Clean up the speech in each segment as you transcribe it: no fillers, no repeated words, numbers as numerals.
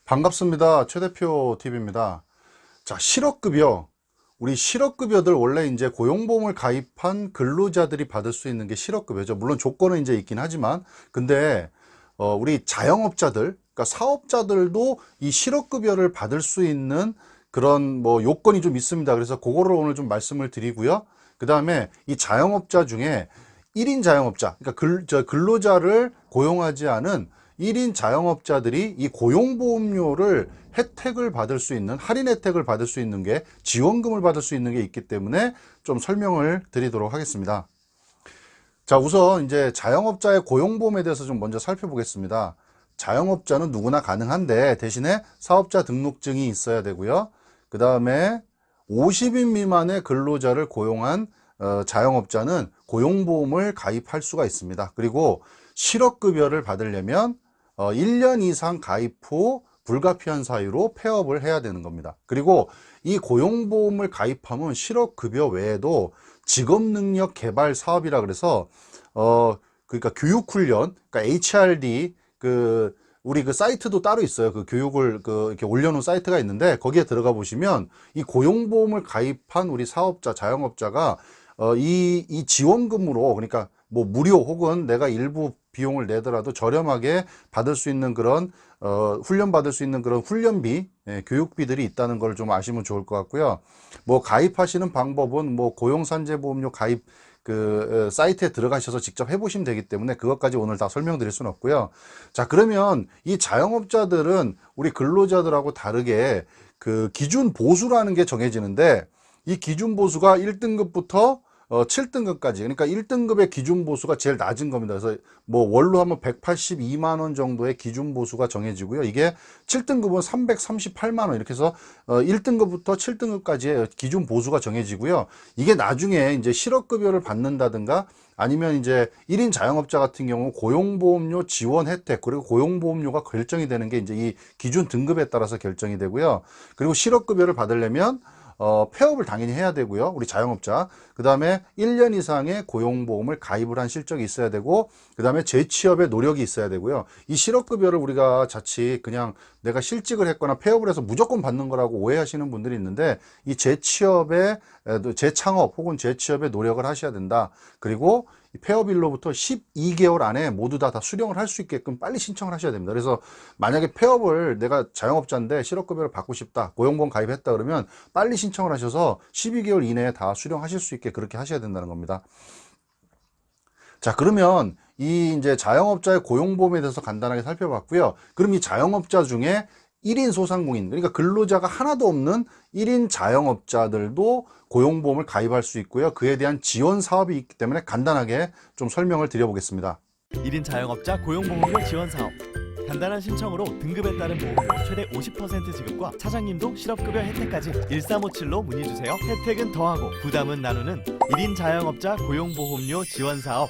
반갑습니다. 최 대표 TV입니다. 자, 실업급여. 우리 실업급여들 원래 이제 고용보험을 가입한 근로자들이 받을 수 있는 게 실업급여죠. 물론 조건은 이제 있긴 하지만, 근데 우리 자영업자들, 그러니까 사업자들도 이 실업급여를 받을 수 있는 그런 뭐 요건이 좀 있습니다. 그래서 그거를 오늘 좀 말씀을 드리고요. 그 다음에 이 자영업자 중에 1인 자영업자, 그러니까 근로자를 고용하지 않은 1인 자영업자들이 이 고용보험료를 혜택을 받을 수 있는, 할인 혜택을 받을 수 있는 게, 지원금을 받을 수 있는 게 있기 때문에 좀 설명을 드리도록 하겠습니다. 자, 우선 이제 자영업자의 고용보험에 대해서 좀 먼저 살펴보겠습니다. 자영업자는 누구나 가능한데 대신에 사업자 등록증이 있어야 되고요. 그 다음에 50인 미만의 근로자를 고용한 자영업자는 고용보험을 가입할 수가 있습니다. 그리고 실업급여를 받으려면 1년 이상 가입 후 불가피한 사유로 폐업을 해야 되는 겁니다. 그리고 이 고용보험을 가입하면 실업급여 외에도 직업능력 개발 사업이라 그래서 그러니까 교육훈련, 그러니까 HRD 우리 그 사이트도 따로 있어요. 그 교육을 이렇게 올려놓은 사이트가 있는데 거기에 들어가 보시면 이 고용보험을 가입한 우리 사업자, 자영업자가 이 지원금으로, 그러니까 뭐 무료 혹은 내가 일부 비용을 내더라도 저렴하게 받을 수 있는 그런 훈련 받을 수 있는 그런 훈련비, 교육비들이 있다는 걸 좀 아시면 좋을 것 같고요. 뭐 가입하시는 방법은 뭐 고용산재보험료 가입 사이트에 들어가셔서 직접 해보시면 되기 때문에 그것까지 오늘 다 설명드릴 수는 없고요. 자, 그러면 이 자영업자들은 우리 근로자들하고 다르게 그 기준 보수라는 게 정해지는데, 이 기준 보수가 1등급부터 7등급까지, 그러니까 1등급의 기준 보수가 제일 낮은 겁니다. 그래서 뭐 월로 하면 182만 원 정도의 기준 보수가 정해지고요. 이게 7등급은 338만 원, 이렇게 해서 1등급부터 7등급까지의 기준 보수가 정해지고요. 이게 나중에 이제 실업급여를 받는다든가 아니면 이제 1인 자영업자 같은 경우 고용보험료 지원 혜택, 그리고 고용보험료가 결정이 되는 게 이제 이 기준 등급에 따라서 결정이 되고요. 그리고 실업급여를 받으려면 폐업을 당연히 해야 되고요. 우리 자영업자. 그 다음에 1년 이상의 고용보험을 가입을 한 실적이 있어야 되고, 그 다음에 재취업의 노력이 있어야 되고요. 이 실업급여를 우리가 자칫 그냥 내가 실직을 했거나 폐업을 해서 무조건 받는 거라고 오해하시는 분들이 있는데, 이 재취업의, 재창업 혹은 재취업의 노력을 하셔야 된다. 그리고 폐업일로부터 12개월 안에 모두 다 수령을 할 수 있게끔 빨리 신청을 하셔야 됩니다. 그래서 만약에 폐업을, 내가 자영업자인데 실업급여를 받고 싶다, 고용보험 가입했다 그러면 빨리 신청을 하셔서 12개월 이내에 다 수령하실 수 있게 그렇게 하셔야 된다는 겁니다. 자, 그러면 이 이제 자영업자의 고용보험에 대해서 간단하게 살펴봤고요. 그럼 이 자영업자 중에 1인 소상공인, 그러니까 근로자가 하나도 없는 1인 자영업자들도 고용보험을 가입할 수 있고요. 그에 대한 지원 사업이 있기 때문에 간단하게 좀 설명을 드려보겠습니다. 1인 자영업자 고용보험료 지원 사업. 간단한 신청으로 등급에 따른 보험료 최대 50% 지급과 차장님도 실업급여 혜택까지 1357로 문의주세요. 혜택은 더하고 부담은 나누는 1인 자영업자 고용보험료 지원 사업.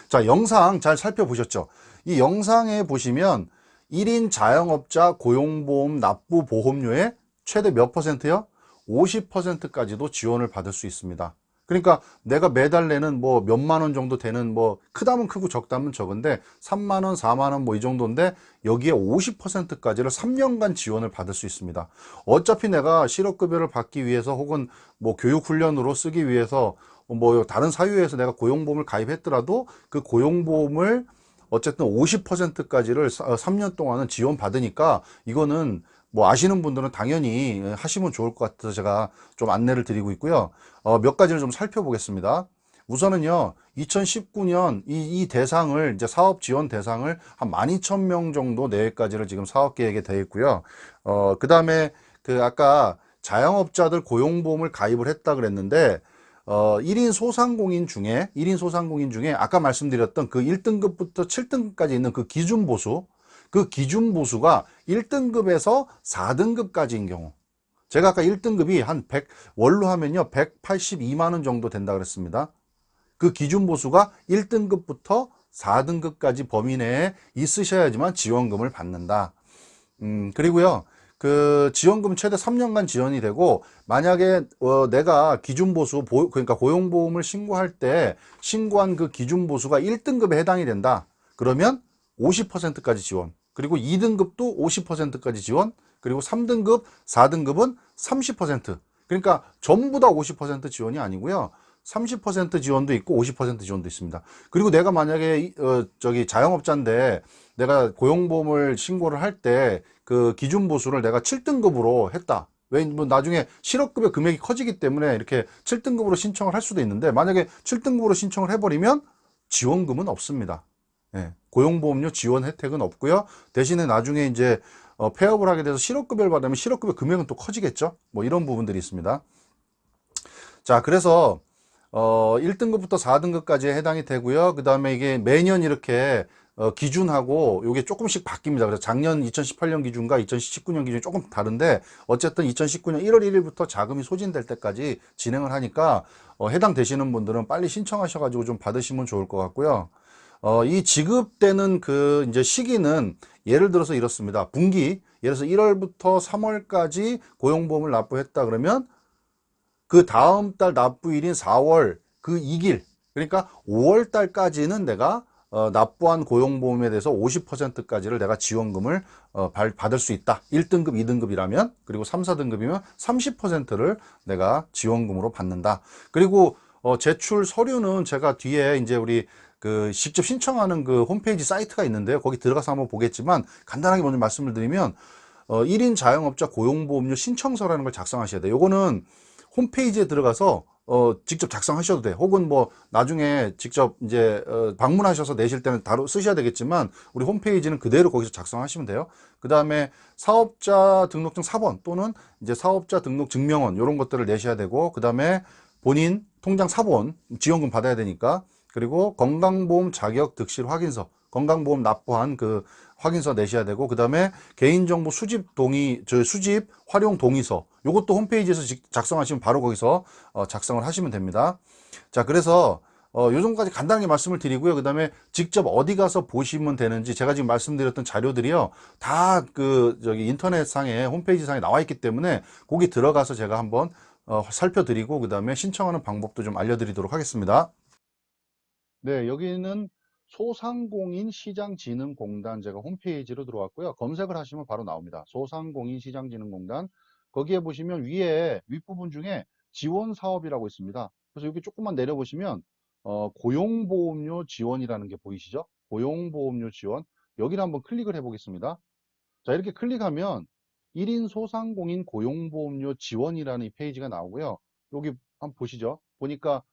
자, 영상 잘 살펴보셨죠? 이 영상에 보시면 1인 자영업자 고용보험 납부 보험료의 최대 몇 퍼센트요? 50%까지도 지원을 받을 수 있습니다. 그러니까 내가 매달 내는 뭐 몇만 원 정도 되는, 뭐 크다면 크고 적다면 적은데 3만 원, 4만 원 뭐 이 정도인데 여기에 50%까지를 3년간 지원을 받을 수 있습니다. 어차피 내가 실업급여를 받기 위해서 혹은 뭐 교육훈련으로 쓰기 위해서 뭐 다른 사유에서 내가 고용보험을 가입했더라도 그 고용보험을 어쨌든 50%까지를 3년 동안은 지원받으니까 이거는 뭐 아시는 분들은 당연히 하시면 좋을 것 같아서 제가 좀 안내를 드리고 있고요. 몇 가지를 좀 살펴보겠습니다. 우선은요, 2019년 이 대상을, 이제 사업 지원 대상을 한 12,000명 정도 내외까지를 지금 사업 계획에 되어 있고요. 그 다음에 아까 자영업자들 고용보험을 가입을 했다 그랬는데, 1인 소상공인 중에 아까 말씀드렸던 그 1등급부터 7등급까지 있는 그 기준 보수, 그 기준 보수가 1등급에서 4등급까지인 경우, 제가 아까 1등급이 한 100, 월로 하면요 182만 원 정도 된다 그랬습니다. 그 기준 보수가 1등급부터 4등급까지 범위 내에 있으셔야지만 지원금을 받는다. 그리고요, 그 지원금 최대 3년간 지원이 되고, 만약에 내가 기준 보수, 그러니까 고용보험을 신고할 때 신고한 그 기준 보수가 1등급에 해당이 된다 그러면 50%까지 지원, 그리고 2등급도 50%까지 지원, 그리고 3등급, 4등급은 30%. 그러니까 전부 다 50% 지원이 아니고요. 30% 지원도 있고 50% 지원도 있습니다. 그리고 내가 만약에 자영업자인데 내가 고용보험을 신고를 할 때 그 기준 보수를 내가 7등급으로 했다. 왜, 뭐 나중에 실업급여 금액이 커지기 때문에 이렇게 7등급으로 신청을 할 수도 있는데, 만약에 7등급으로 신청을 해버리면 지원금은 없습니다. 예, 고용보험료 지원 혜택은 없고요. 대신에 나중에 이제 폐업을 하게 돼서 실업급여를 받으면 실업급여 금액은 또 커지겠죠. 뭐 이런 부분들이 있습니다. 자, 그래서 1등급부터 4등급까지 해당이 되고요. 그 다음에 이게 매년 이렇게 기준하고 이게 조금씩 바뀝니다. 그래서 작년 2018년 기준과 2019년 기준이 조금 다른데, 어쨌든 2019년 1월 1일부터 자금이 소진될 때까지 진행을 하니까 해당되시는 분들은 빨리 신청하셔가지고 좀 받으시면 좋을 것 같고요. 이 지급되는 그 이제 시기는 예를 들어서 이렇습니다. 분기, 예를 들어서 1월부터 3월까지 고용보험을 납부했다 그러면 그 다음 달 납부일인 4월 그 2일, 그러니까 5월 달까지는 내가 납부한 고용보험에 대해서 50%까지를 내가 지원금을 받을 수 있다. 1등급, 2등급이라면, 그리고 3, 4등급이면 30%를 내가 지원금으로 받는다. 그리고 제출 서류는 제가 뒤에 이제 우리 그 직접 신청하는 그 홈페이지 사이트가 있는데요. 거기 들어가서 한번 보겠지만, 간단하게 먼저 말씀을 드리면 1인 자영업자 고용보험료 신청서라는 걸 작성하셔야 돼요. 요거는 홈페이지에 들어가서 직접 작성하셔도 돼. 혹은 뭐 나중에 직접 이제 방문하셔서 내실 때는 따로 쓰셔야 되겠지만, 우리 홈페이지는 그대로 거기서 작성하시면 돼요. 그 다음에 사업자 등록증 4번 또는 이제 사업자 등록 증명원 이런 것들을 내셔야 되고, 그 다음에 본인 통장 4번 지원금 받아야 되니까, 그리고 건강보험 자격 득실 확인서, 건강보험 납부한 그 확인서 내셔야 되고, 그 다음에 개인정보 수집 수집 활용 동의서, 요것도 홈페이지에서 작성하시면 바로 거기서 작성을 하시면 됩니다. 자, 그래서 요 정도까지 간단하게 말씀을 드리고요. 그 다음에 직접 어디 가서 보시면 되는지, 제가 지금 말씀드렸던 자료들이요, 다 그 인터넷상에 홈페이지 상에 나와 있기 때문에 거기 들어가서 제가 한번 살펴드리고, 그 다음에 신청하는 방법도 좀 알려드리도록 하겠습니다. 네, 여기는 소상공인 시장진흥공단, 제가 홈페이지로 들어왔고요. 검색을 하시면 바로 나옵니다. 소상공인 시장진흥공단. 거기에 보시면 위에 윗부분 중에 지원 사업이라고 있습니다. 그래서 여기 조금만 내려보시면 고용보험료 지원이라는 게 보이시죠? 고용보험료 지원. 여기를 한번 클릭을 해보겠습니다. 자, 이렇게 클릭하면 1인 소상공인 고용보험료 지원이라는 이 페이지가 나오고요. 여기 한번 보시죠. 보니까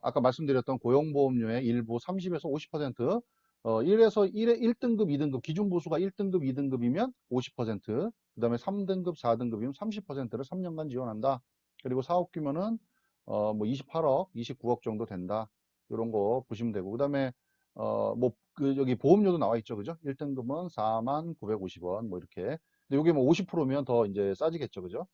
아까 말씀드렸던 고용보험료의 일부 30에서 50%, 1에서 1등급, 2등급, 기준 보수가 1등급, 2등급이면 50%, 그 다음에 3등급, 4등급이면 30%를 3년간 지원한다. 그리고 사업 규모는 뭐 28억, 29억 정도 된다. 이런 거 보시면 되고, 그 다음에 여기 보험료도 나와 있죠. 그죠? 1등급은 4만 950원, 뭐 이렇게. 근데 요게 뭐 50%면 더 이제 싸지겠죠. 그죠?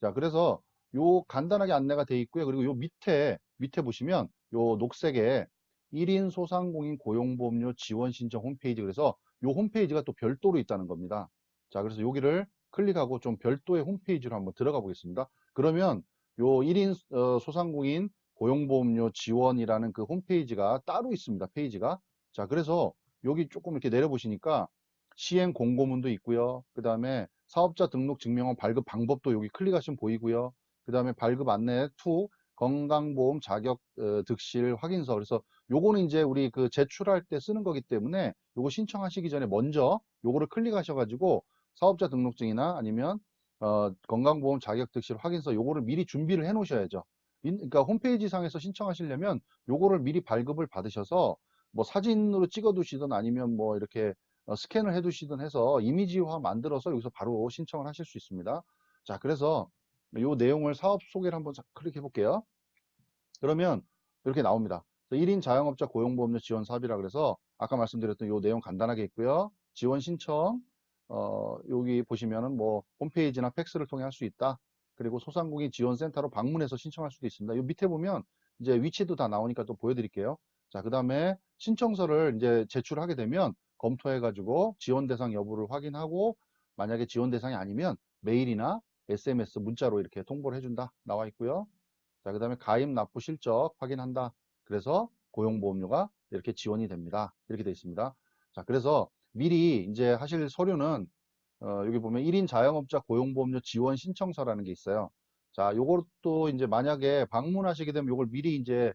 자, 그래서 요 간단하게 안내가 돼 있고요. 그리고 요 밑에 보시면 요 녹색에 1인 소상공인 고용보험료 지원 신청 홈페이지, 그래서 요 홈페이지가 또 별도로 있다는 겁니다. 자, 그래서 여기를 클릭하고 좀 별도의 홈페이지로 한번 들어가 보겠습니다. 그러면 요 1인 소상공인 고용보험료 지원이라는 그 홈페이지가 따로 있습니다. 페이지가. 자, 그래서 여기 조금 이렇게 내려보시니까 시행 공고문도 있고요. 그 다음에 사업자 등록 증명원 발급 방법도 여기 클릭하시면 보이고요. 그 다음에 발급 안내 2, 건강보험 자격 득실 확인서. 그래서 요거는 이제 우리 그 제출할 때 쓰는 거기 때문에 요거 신청하시기 전에 먼저 요거를 클릭하셔가지고 사업자 등록증이나 아니면 건강보험 자격 득실 확인서 요거를 미리 준비를 해 놓으셔야죠. 그러니까 홈페이지 상에서 신청하시려면 요거를 미리 발급을 받으셔서 뭐 사진으로 찍어 두시든 아니면 뭐 이렇게 스캔을 해 두시든 해서 이미지화 만들어서 여기서 바로 신청을 하실 수 있습니다. 자, 그래서 요 내용을 사업 소개를 한번 클릭해 볼게요. 그러면 이렇게 나옵니다. 1인 자영업자 고용보험료 지원 사업이라 그래서 아까 말씀드렸던 요 내용 간단하게 있고요. 지원 신청, 여기 보시면은 뭐 홈페이지나 팩스를 통해 할 수 있다. 그리고 소상공인 지원센터로 방문해서 신청할 수도 있습니다. 요 밑에 보면 이제 위치도 다 나오니까 또 보여드릴게요. 자, 그 다음에 신청서를 이제 제출하게 되면 검토해가지고 지원 대상 여부를 확인하고, 만약에 지원 대상이 아니면 메일이나 SMS, 문자로 이렇게 통보를 해준다. 나와 있고요. 자, 그 다음에 가입 납부 실적 확인한다. 그래서 고용보험료가 이렇게 지원이 됩니다. 이렇게 되어 있습니다. 자, 그래서 미리 이제 하실 서류는 여기 보면 1인 자영업자 고용보험료 지원 신청서라는 게 있어요. 자, 요것도 이제 만약에 방문하시게 되면 요걸 미리 이제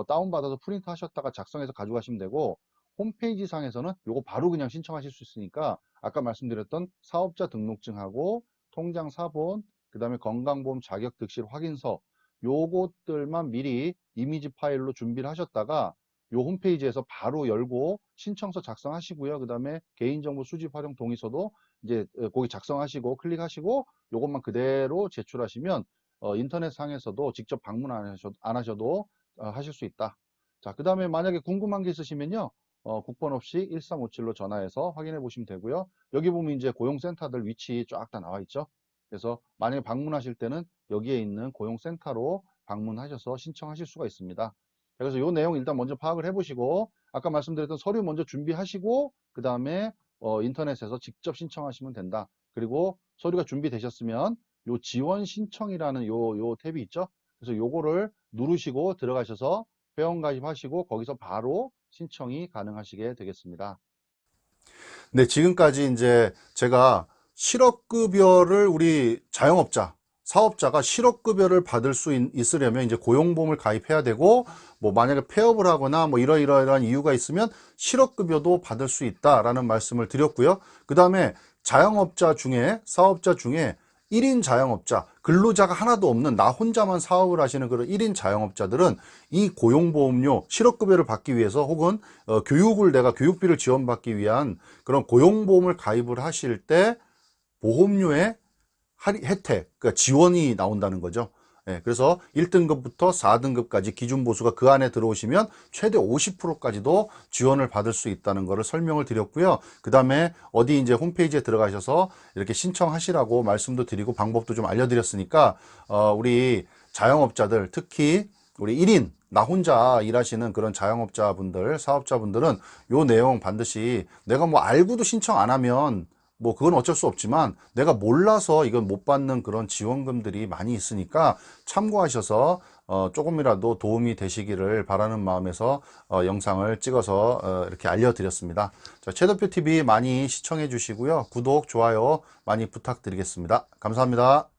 다운받아서 프린트 하셨다가 작성해서 가져가시면 되고, 홈페이지 상에서는 요거 바로 그냥 신청하실 수 있으니까 아까 말씀드렸던 사업자 등록증하고 통장 사본, 그 다음에 건강보험 자격 득실 확인서, 요것들만 미리 이미지 파일로 준비를 하셨다가 요 홈페이지에서 바로 열고 신청서 작성하시고요. 그 다음에 개인정보 수집 활용 동의서도 이제 거기 작성하시고 클릭하시고 요것만 그대로 제출하시면 인터넷 상에서도 직접 방문 안 하셔도 하실 수 있다. 자, 그 다음에 만약에 궁금한 게 있으시면요. 국번 없이 1357로 전화해서 확인해 보시면 되고요. 여기 보면 이제 고용센터들 위치 쫙 다 나와 있죠. 그래서 만약에 방문하실 때는 여기에 있는 고용센터로 방문하셔서 신청하실 수가 있습니다. 그래서 이 내용 일단 먼저 파악을 해보시고 아까 말씀드렸던 서류 먼저 준비하시고 그 다음에 인터넷에서 직접 신청하시면 된다. 그리고 서류가 준비되셨으면 요 지원 신청이라는 요 탭이 있죠. 그래서 요거를 누르시고 들어가셔서 회원 가입하시고 거기서 바로 신청이 가능하시게 되겠습니다. 네, 지금까지 이제 제가 실업급여를 우리 자영업자, 사업자가 실업급여를 받을 수 있으려면 이제 고용보험을 가입해야 되고, 뭐 만약에 폐업을 하거나 뭐 이러이러한 이유가 있으면 실업급여도 받을 수 있다라는 말씀을 드렸고요. 그 다음에 자영업자 중에, 사업자 중에 1인 자영업자, 근로자가 하나도 없는 나 혼자만 사업을 하시는 그런 1인 자영업자들은 이 고용보험료, 실업급여를 받기 위해서 혹은 내가 교육비를 지원받기 위한 그런 고용보험을 가입을 하실 때 보험료의 혜택, 그러니까 지원이 나온다는 거죠. 예, 그래서 1등급부터 4등급까지 기준 보수가 그 안에 들어오시면 최대 50%까지도 지원을 받을 수 있다는 것을 설명을 드렸고요. 그 다음에 어디 이제 홈페이지에 들어가셔서 이렇게 신청하시라고 말씀도 드리고 방법도 좀 알려드렸으니까, 우리 자영업자들, 특히 우리 1인, 나 혼자 일하시는 그런 자영업자분들, 사업자분들은 요 내용 반드시 내가 뭐 알고도 신청 안 하면 뭐 그건 어쩔 수 없지만 내가 몰라서 이건 못 받는 그런 지원금들이 많이 있으니까 참고하셔서 조금이라도 도움이 되시기를 바라는 마음에서 영상을 찍어서 이렇게 알려드렸습니다. 자, 최대표 TV 많이 시청해 주시고요. 구독, 좋아요 많이 부탁드리겠습니다. 감사합니다.